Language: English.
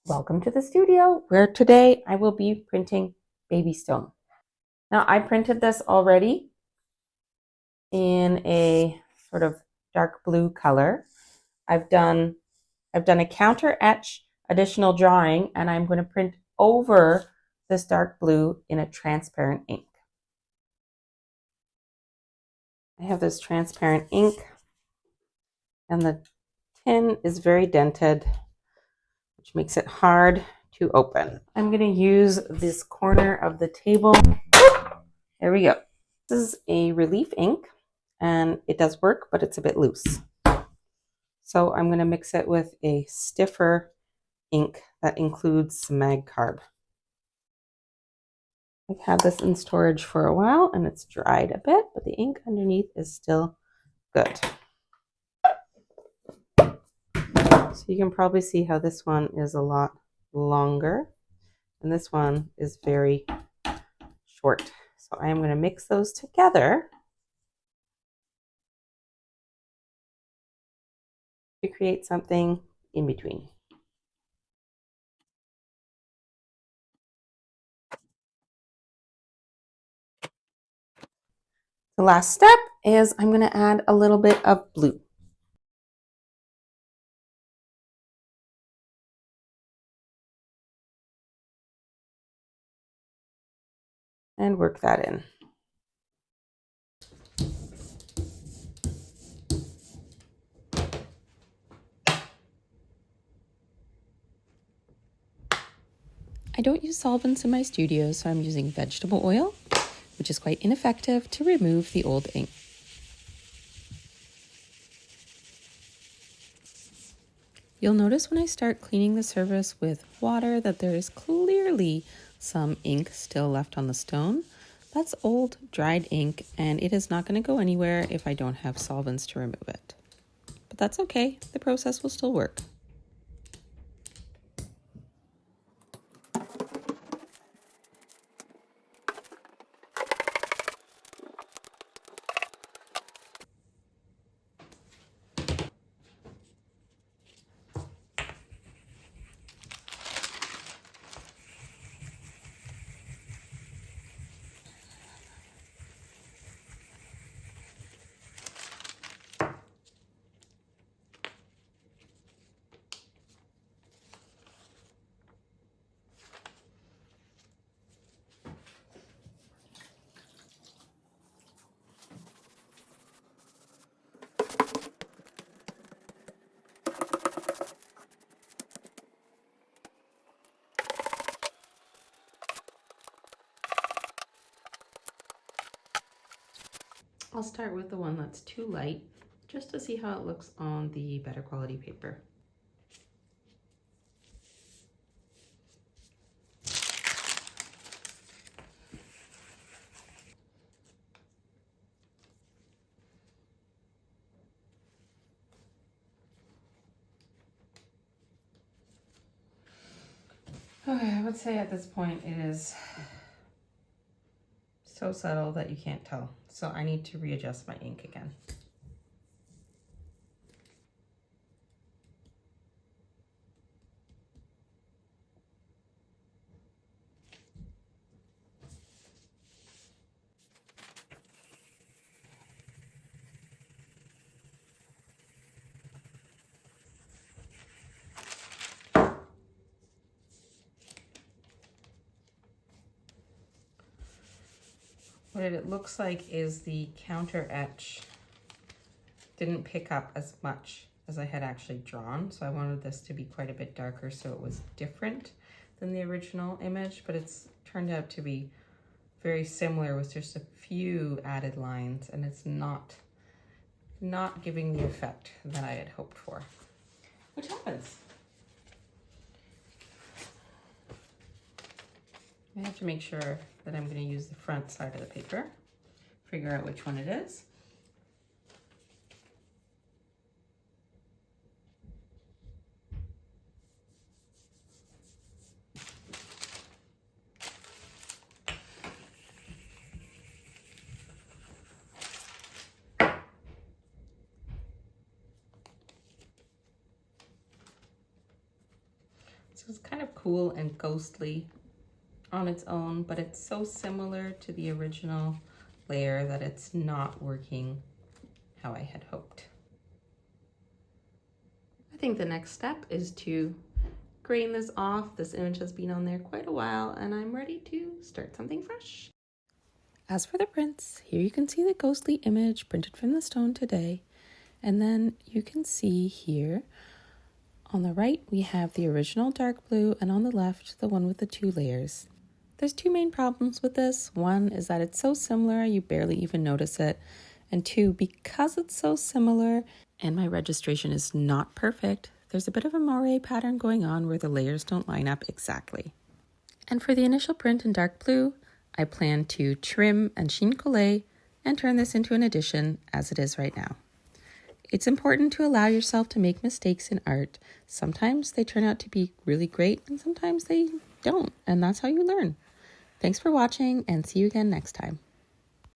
Welcome to the studio, where today I will be printing baby stone. Now I printed this already in a sort of dark blue color. I've done a counter etch additional drawing, and I'm going to print over this dark blue in a transparent ink. I have this transparent ink, and the tin is very dented, which makes it hard to open. I'm going to use this corner of the table. There we go. This is a relief ink, and it does work, but it's a bit loose. So I'm going to mix it with a stiffer ink that includes some mag carb. I've had this in storage for a while and it's dried a bit, but the ink underneath is still good. So you can probably see how this one is a lot longer and this one is very short. So I am going to mix those together to create something in between. The last step is I'm going to add a little bit of blue. And work that in. I don't use solvents in my studio, so I'm using vegetable oil, which is quite ineffective to remove the old ink. You'll notice when I start cleaning the surface with water that there is clearly some ink still left on the stone. That's old dried ink, and it is not going to go anywhere if I don't have solvents to remove it. But that's okay, the process will still work. I'll start with the one that's too light, just to see how it looks on the better quality paper. Okay, I would say at this point it is so subtle that you can't tell. So I need to readjust my ink again. What it looks like is the counter etch didn't pick up as much as I had actually drawn. So I wanted this to be quite a bit darker so it was different than the original image, but it's turned out to be very similar with just a few added lines, and it's not giving the effect that I had hoped for, which happens. I have to make sure that I'm going to use the front side of the paper, figure out which one it is. So it's kind of cool and ghostly on its own, but it's so similar to the original layer that it's not working how I had hoped. I think the next step is to grain this off. This image has been on there quite a while and I'm ready to start something fresh. As for the prints, here you can see the ghostly image printed from the stone today. And then you can see here on the right, we have the original dark blue, and on the left, the one with the 2 layers. There's 2 main problems with this. One is that it's so similar, you barely even notice it. And 2, because it's so similar and my registration is not perfect, there's a bit of a moire pattern going on where the layers don't line up exactly. And for the initial print in dark blue, I plan to trim and sheen collé and turn this into an edition as it is right now. It's important to allow yourself to make mistakes in art. Sometimes they turn out to be really great and sometimes they don't, and that's how you learn. Thanks for watching and see you again next time.